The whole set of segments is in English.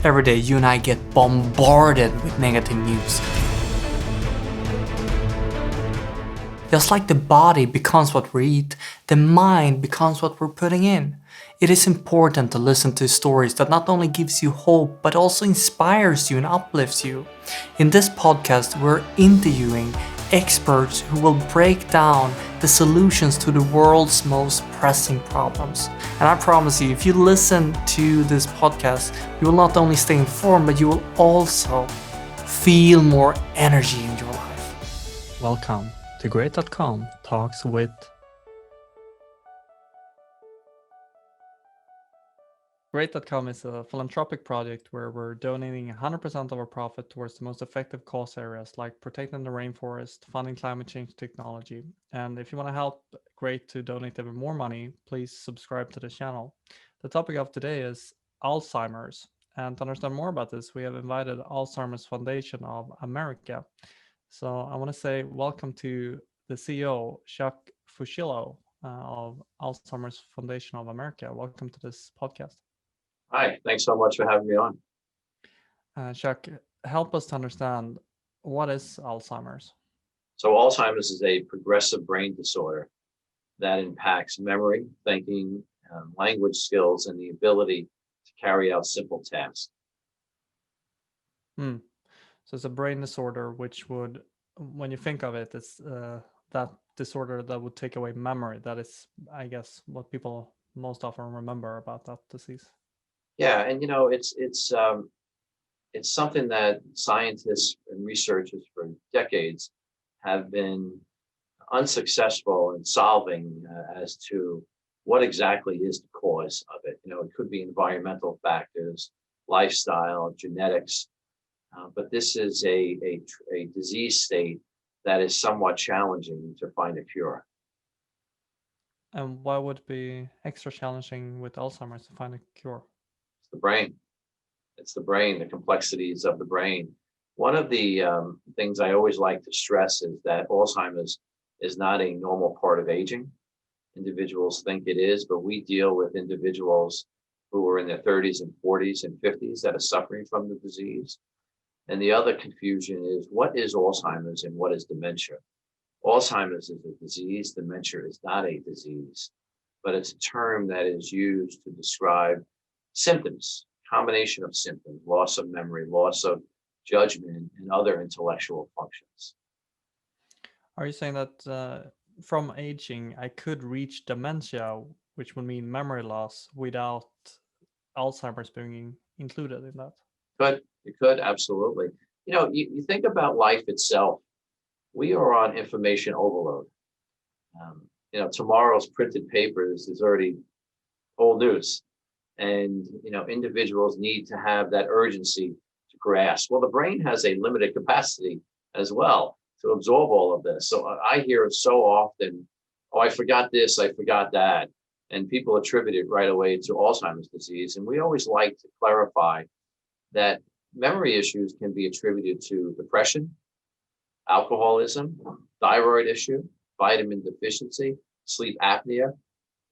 Every day you and I get bombarded with negative news. Just like the body becomes what we eat, the mind becomes what we're putting in. It is important to listen to stories that not only gives you hope, but also inspires you and uplifts you. In this podcast, we're interviewing experts who will break down the solutions to the world's most pressing problems. And I promise you, if you listen to this podcast, you will not only stay informed, but you will also feel more energy in your life. Welcome to Great.com Talks with. Great.com is a philanthropic project where we're donating 100% of our profit towards the most effective cause areas like protecting the rainforest, funding climate change technology. And if you want to help Great to donate even more money, please subscribe to the channel. The topic of today is Alzheimer's. And to understand more about this, we have invited Alzheimer's Foundation of America. So I want to say welcome to the CEO, Chuck Fuschillo of Alzheimer's Foundation of America. Welcome to this podcast. Hi, thanks so much for having me on. Chuck, help us to understand, what is Alzheimer's? So Alzheimer's is a progressive brain disorder that impacts memory, thinking, language skills, and the ability to carry out simple tasks. So it's a brain disorder which would, when you think of it, it's that disorder that would take away memory. That is, I guess, what people most often remember about that disease. Yeah, and it's something that scientists and researchers for decades have been unsuccessful in solving as to what exactly is the cause of it. It could be environmental factors, lifestyle, genetics, but this is a disease state that is somewhat challenging to find a cure. And why would it be extra challenging with Alzheimer's to find a cure? The brain. It's the brain, the complexities of the brain. One of the things I always like to stress is that Alzheimer's is not a normal part of aging. Individuals think it is, but we deal with individuals who are in their 30s and 40s and 50s that are suffering from the disease. And the other confusion is, what is Alzheimer's and what is dementia? Alzheimer's is a disease. Dementia is not a disease, but it's a term that is used to describe symptoms, combination of symptoms, loss of memory, loss of judgment, and other intellectual functions. Are you saying that from aging, I could reach dementia, which would mean memory loss, without Alzheimer's being included in that? You could, absolutely. You think about life itself. We are on information overload. Tomorrow's printed papers is already old news. And individuals need to have that urgency to grasp. Well, the brain has a limited capacity as well to absorb all of this. So I hear it so often, oh, I forgot this, I forgot that. And people attribute it right away to Alzheimer's disease. And we always like to clarify that memory issues can be attributed to depression, alcoholism, thyroid issue, vitamin deficiency, sleep apnea.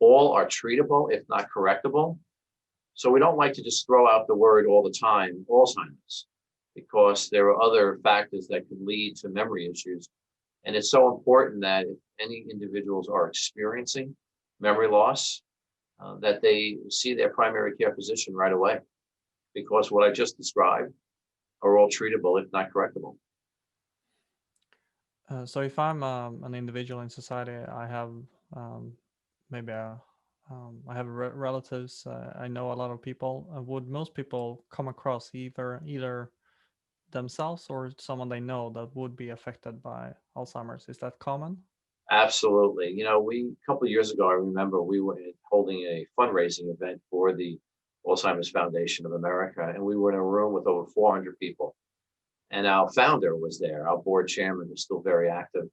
All are treatable, if not correctable. So we don't like to just throw out the word all the time, Alzheimer's, because there are other factors that can lead to memory issues. And it's so important that if any individuals are experiencing memory loss, that they see their primary care physician right away, because what I just described are all treatable, if not correctable. So if I'm an individual in society, I have maybe I have relatives. I know a lot of people. Would most people come across either themselves or someone they know that would be affected by Alzheimer's? Is that common? Absolutely. A couple of years ago, I remember we were holding a fundraising event for the Alzheimer's Foundation of America, and we were in a room with over 400 people. And our founder was there, our board chairman, who's still very active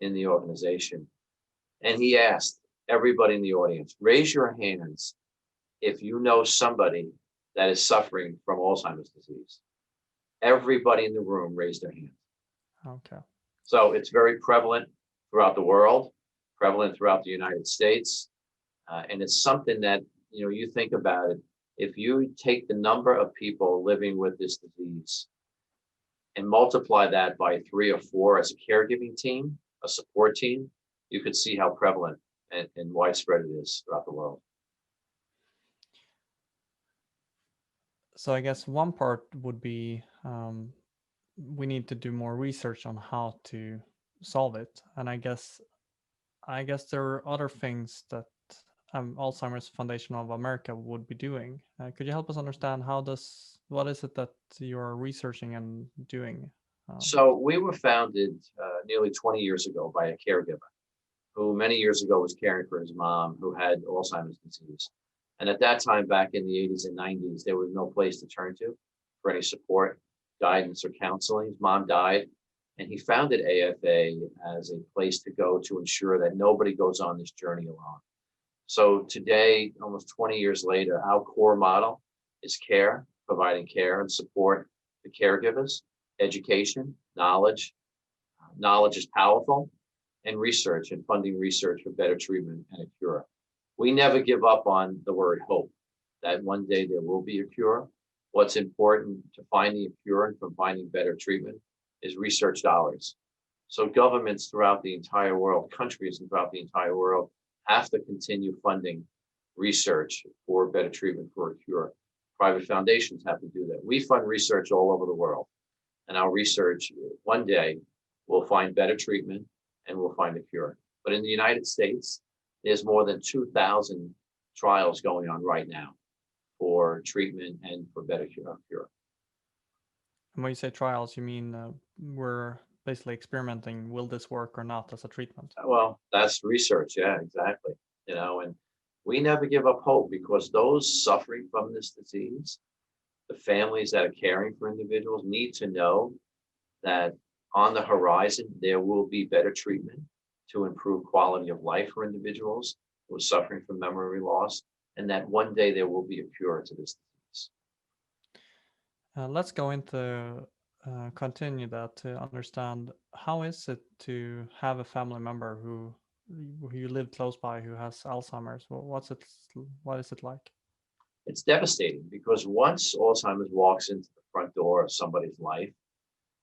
in the organization. And he asked everybody in the audience, raise your hands if you know somebody that is suffering from Alzheimer's disease. Everybody in the room raised their hand. Okay. So it's very prevalent throughout the world, prevalent throughout the United States. And it's something that, you think about it, If you take the number of people living with this disease and multiply that by 3 or 4 as a caregiving team, a support team, you could see how prevalent and widespread it is throughout the world. So I guess one part would be we need to do more research on how to solve it, and I guess there are other things that Alzheimer's Foundation of America would be doing. Could you help us understand what is it that you're researching and doing? Um, So we were founded nearly 20 years ago by a caregiver who many years ago was caring for his mom who had Alzheimer's disease. And at that time, back in the 80s and 90s, there was no place to turn to for any support, guidance, or counseling. His mom died, and he founded AFA as a place to go to ensure that nobody goes on this journey alone. So today, almost 20 years later, our core model is care, providing care and support to caregivers, education, knowledge. Knowledge is powerful, and research and funding research for better treatment and a cure. We never give up on the word hope, that one day there will be a cure. What's important to finding a cure and from finding better treatment is research dollars. So governments throughout the entire world, countries throughout the entire world, have to continue funding research for better treatment for a cure. Private foundations have to do that. We fund research all over the world, and our research one day will find better treatment and we'll find a cure. But in the United States, there's more than 2,000 trials going on right now for treatment and for better cure. and when you say trials, you mean we're basically experimenting, will this work or not as a treatment? Well, that's research. Yeah, exactly. And we never give up hope because those suffering from this disease, the families that are caring for individuals need to know that on the horizon, there will be better treatment to improve quality of life for individuals who are suffering from memory loss, and that one day there will be a cure to this disease. Let's go into continue that to understand how is it to have a family member who you live close by who has Alzheimer's. What is it like? It's devastating because once Alzheimer's walks into the front door of somebody's life,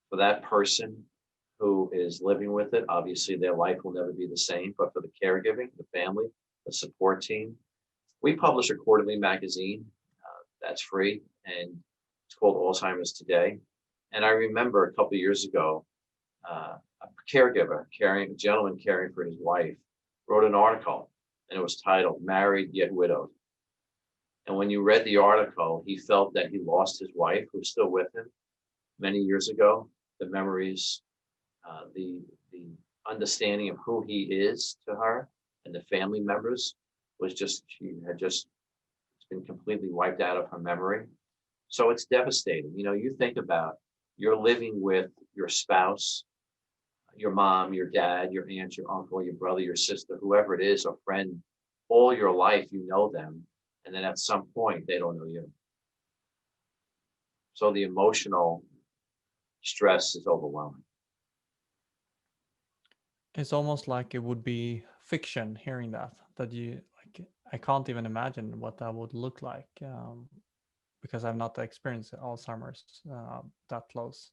for that person who is living with it, obviously their life will never be the same, but for the caregiving, the family, the support team, we publish a quarterly magazine that's free, and it's called Alzheimer's Today. And I remember a couple of years ago, a caregiver, a gentleman caring for his wife, wrote an article, and it was titled "Married Yet Widowed." And when you read the article, he felt that he lost his wife, who was still with him many years ago. The memories, the understanding of who he is to her and the family members was she had just been completely wiped out of her memory. So it's devastating. You think about you're living with your spouse, your mom, your dad, your aunt, your uncle, your brother, your sister, whoever it is, a friend, all your life, you know them. And then at some point, they don't know you. So the emotional stress is overwhelming. It's almost like it would be fiction hearing that you like. I can't even imagine what that would look like because I've not experienced Alzheimer's that close.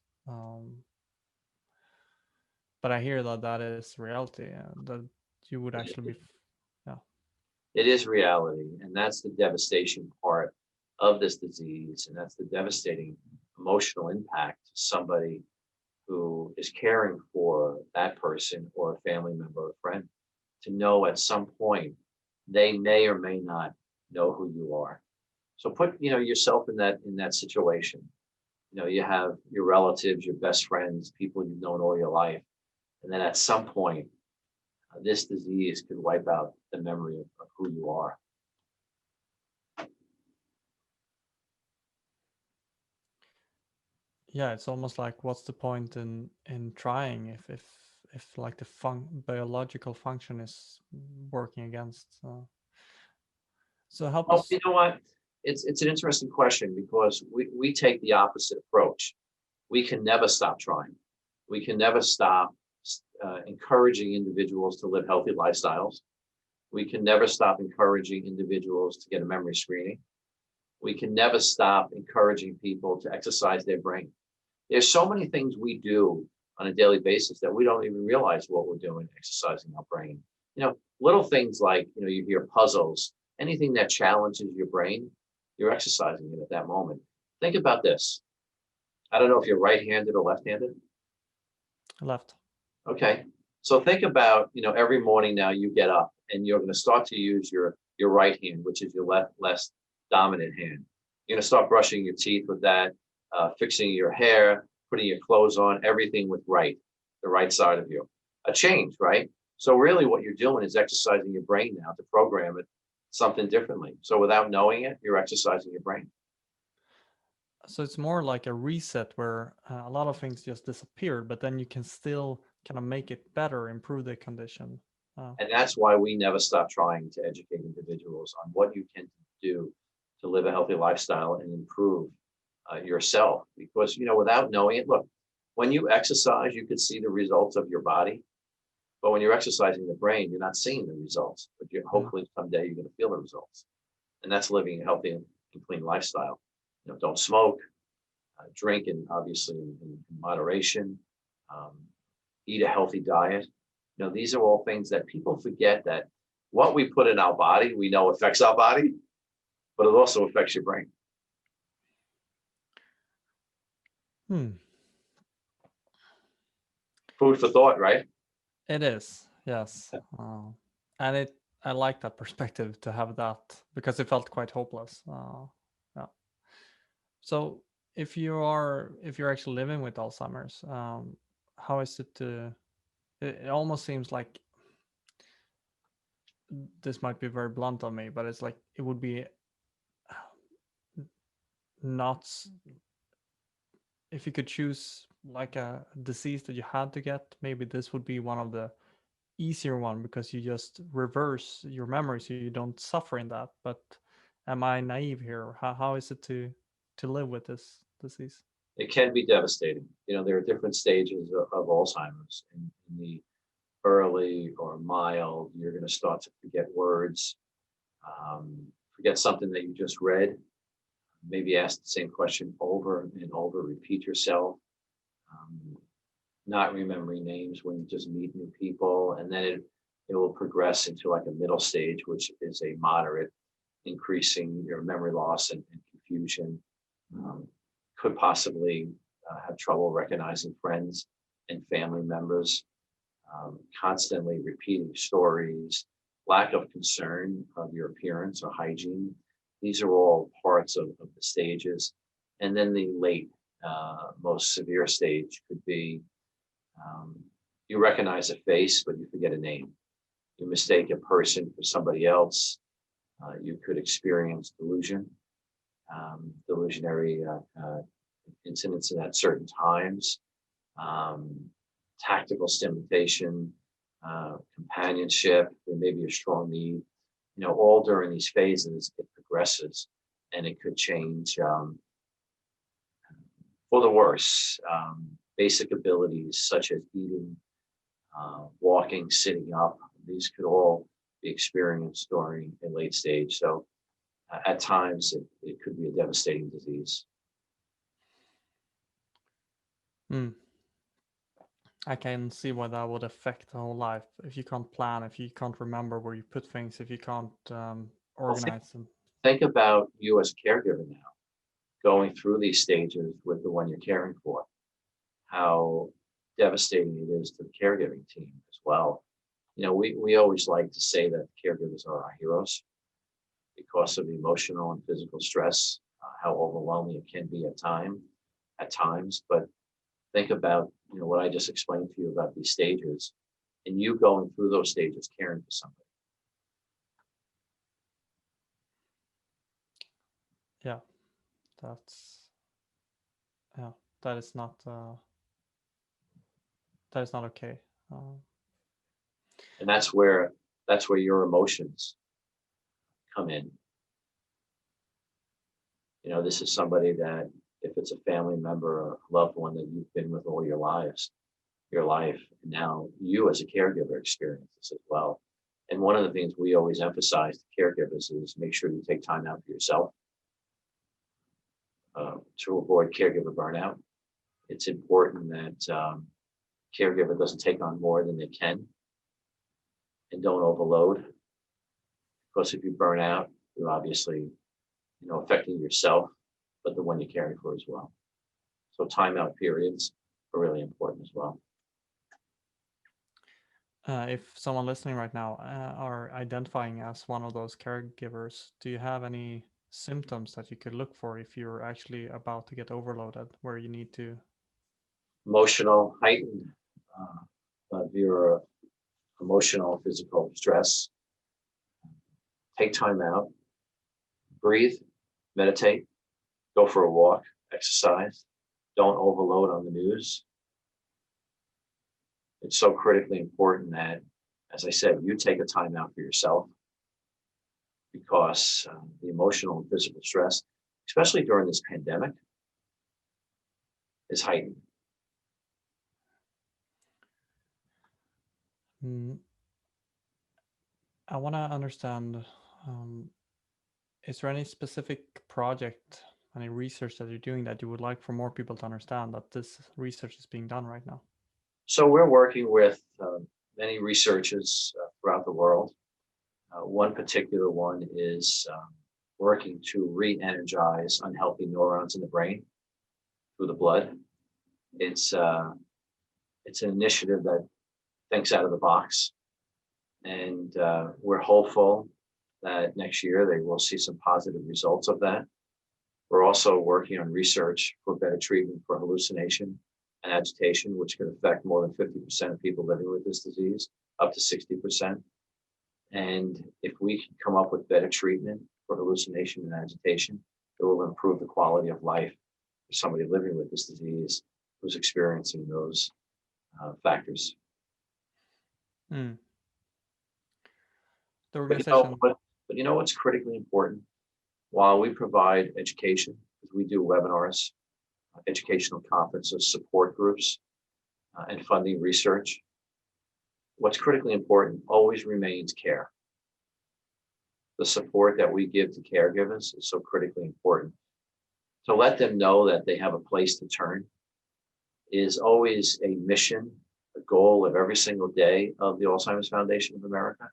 But I hear that is reality, that you would actually be, yeah. It is reality, and that's the devastation part of this disease, and that's the devastating emotional impact to somebody who is caring for that person or a family member or friend, to know at some point they may or may not know who you are. So put yourself in that situation. You have your relatives, your best friends, people you've known all your life, and then at some point this disease could wipe out the memory of who you are. Yeah, it's almost like what's the point in trying if like the biological function is working against. So help Well, us. you know what? It's an interesting question because we take the opposite approach. We can never stop trying. We can never stop encouraging individuals to live healthy lifestyles. We can never stop encouraging individuals to get a memory screening. We can never stop encouraging people to exercise their brain. There's so many things we do on a daily basis that we don't even realize what we're doing, exercising our brain. Little things like, you hear puzzles, anything that challenges your brain, you're exercising it at that moment. Think about this. I don't know if you're right-handed or left-handed. Left. Okay. So think about, every morning now you get up and you're going to start to use your right hand, which is your less dominant hand. You're going to start brushing your teeth with that, fixing your hair, putting your clothes on, everything with the right side of you. A change, right? So really what you're doing is exercising your brain now to program it something differently. So without knowing it, you're exercising your brain. So it's more like a reset where a lot of things just disappeared, but then you can still kind of make it better, improve the condition. And that's why we never stop trying to educate individuals on what you can do to live a healthy lifestyle and improve yourself. Because, without knowing it, look, when you exercise, you can see the results of your body. But when you're exercising the brain, you're not seeing the results. But hopefully someday you're going to feel the results. And that's living a healthy and clean lifestyle. Don't smoke, drink, and obviously in moderation. Eat a healthy diet. These are all things that people forget, that what we put in our body, we know affects our body, but it also affects your brain. Food for thought, right? It is, yes. And I like that perspective, to have that, because it felt quite hopeless. Yeah. So if you're actually living with Alzheimer's, how is it to? It almost seems like, this might be very blunt on me, but it's like it would be not if you could choose like a disease that you had to get, maybe this would be one of the easier one, because you just reverse your memory so you don't suffer in that. But am I naive here? How is it to live with this disease? It can be devastating. There are different stages of Alzheimer's. In the early or mild, you're going to start to forget words, forget something that you just read, maybe ask the same question over and over, repeat yourself, not remembering names when you just meet new people. And then it will progress into like a middle stage, which is a moderate, increasing your memory loss and confusion. Could possibly have trouble recognizing friends and family members, constantly repeating stories, lack of concern of your appearance or hygiene. These are all parts of the stages. And then the late, most severe stage could be, you recognize a face, but you forget a name. You mistake a person for somebody else. You could experience delusionary incidents at certain times, tactical stimulation, companionship. There may be a strong need. All during these phases, it progresses, and it could change for the worse. Basic abilities such as eating, walking, sitting up, these could all be experienced during a late stage. So at times, it could be a devastating disease. I can see why that would affect the whole life. If you can't plan, if you can't remember where you put things, if you can't organize them. Think about you as a caregiver now, going through these stages with the one you're caring for, how devastating it is to the caregiving team as well. We always like to say that caregivers are our heroes because of the emotional and physical stress, how overwhelming it can be at times. But think about, what I just explained to you about these stages, and you going through those stages, caring for somebody. Yeah, yeah, that is not okay. And that's where your emotions come in. This is somebody that, if it's a family member or a loved one that you've been with all your life, and now you as a caregiver experience this as well. And one of the things we always emphasize to caregivers is make sure you take time out for yourself. to avoid caregiver burnout. It's important that caregiver doesn't take on more than they can and don't overload. Because if you burn out, you're obviously, affecting yourself, but the one you're caring for as well. So timeout periods are really important as well. If someone listening right now are identifying as one of those caregivers, do you have any symptoms that you could look for if you're actually about to get overloaded, where you need to? Emotional, heightened, of your emotional, physical stress. Take time out, breathe, meditate, go for a walk, exercise. Don't overload on the news. It's so critically important that, as I said, you take a time out for yourself because the emotional and physical stress, especially during this pandemic, is heightened. Mm, I want to understand, um, is there any specific project, any research that you're doing that you would like for more people to understand that this research is being done right now? So we're working with many researchers throughout the world. One particular one is working to re-energize unhealthy neurons in the brain through the blood. It's it's an initiative that thinks out of the box, and we're hopeful that next year they will see some positive results of that. We're also working on research for better treatment for hallucination and agitation, which could affect more than 50% of people living with this disease, up to 60%. And if we can come up with better treatment for hallucination and agitation, it will improve the quality of life for somebody living with this disease who's experiencing those factors. Mm. The But you know organization. what? But you know what's critically important? While we provide education, because we do webinars, educational conferences, support groups, and funding research, what's critically important always remains care. The support that we give to caregivers is so critically important. To let them know that they have a place to turn is always a mission, a goal of every single day of the Alzheimer's Foundation of America,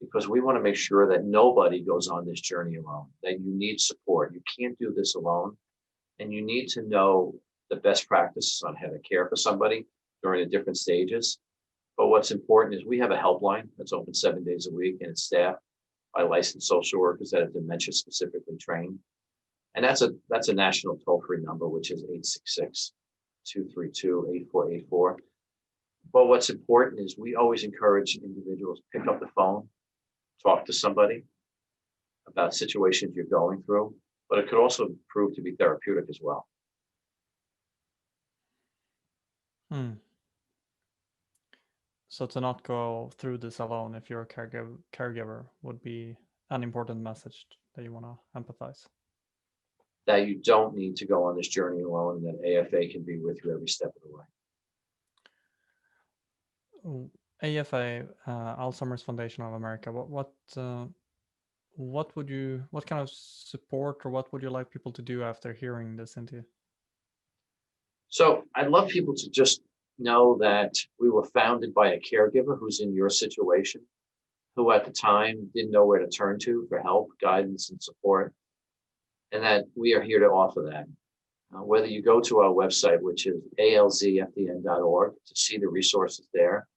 because we want to make sure that nobody goes on this journey alone, that you need support. You can't do this alone. And you need to know the best practices on how to care for somebody during the different stages. But what's important is we have a helpline that's open 7 days a week, and it's staffed by licensed social workers that are dementia specifically trained. And that's a national toll-free number, which is 866-232-8484. But what's important is we always encourage individuals to pick up the phone, talk to somebody about situations you're going through, but it could also prove to be therapeutic as well. Hmm. So to not go through this alone if you're a caregiver would be an important message that you want to empathize. That you don't need to go on this journey alone, and that AFA can be with you every step of the way. AFA, Alzheimer's Foundation of America. What kind of support or what would you like people to do after hearing this interview? So I'd love people to just know that we were founded by a caregiver who's in your situation, who at the time didn't know where to turn to for help, guidance, and support, and that we are here to offer that. Whether you go to our website, which is alzfdn.org, to see the resources there,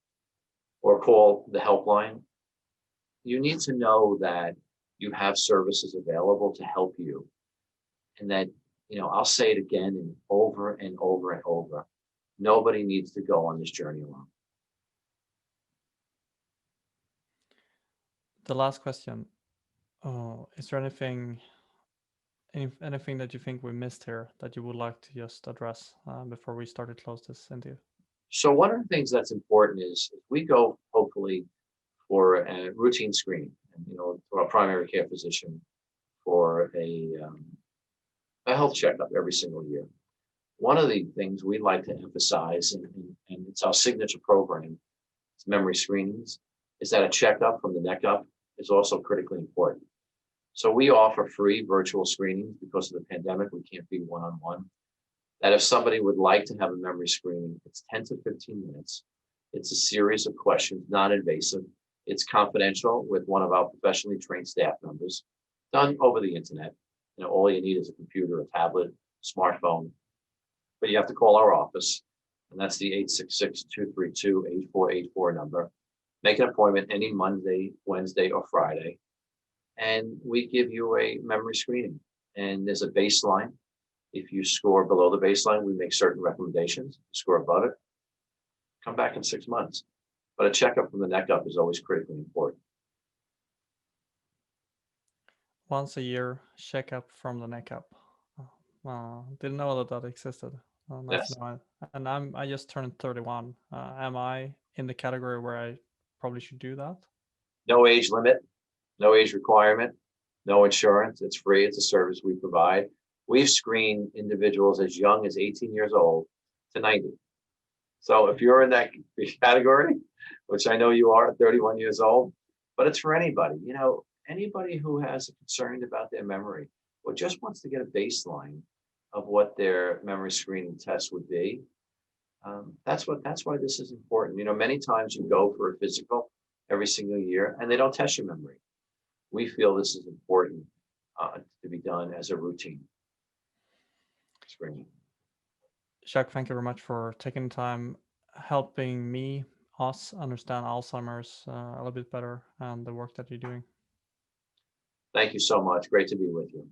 or call the helpline, you need to know that you have services available to help you. And that, I'll say it again and over and over and over. Nobody needs to go on this journey alone. The last question. Is there anything that you think we missed here that you would like to just address before we start to close this interview? So one of the things that's important is if we go hopefully for a routine screening, and, to our primary care physician for a health checkup every single year. One of the things we like to emphasize, and it's our signature program, it's memory screenings, is that a checkup from the neck up is also critically important. So we offer free virtual screenings because of the pandemic. We can't be one-on-one. That if somebody would like to have a memory screening, it's 10 to 15 minutes. It's a series of questions, non-invasive. It's confidential with one of our professionally trained staff members, done over the internet. All you need is a computer, a tablet, smartphone, but you have to call our office, and that's the 866-232-8484 number. Make an appointment any Monday, Wednesday, or Friday, and we give you a memory screening. And there's a baseline. If you score below the baseline, we make certain recommendations. Score above it, come back in 6 months. But a checkup from the neck up is always critically important. Once a year checkup from the neck up. Didn't know that that existed. Nice Yes. to know. And I just turned 31. Am I in the category where I probably should do that? No age limit, no age requirement, no insurance. It's free. It's a service we provide. We've screened individuals as young as 18 years old to 90. So if you're in that category, which I know you are, 31 years old, but it's for anybody. Anybody who has a concern about their memory or just wants to get a baseline of what their memory screening test would be. That's why this is important. Many times you go for a physical every single year and they don't test your memory. We feel this is important to be done as a routine screening. Jacques, thank you very much for taking the time helping us understand Alzheimer's a little bit better and the work that you're doing. Thank you so much. Great to be with you.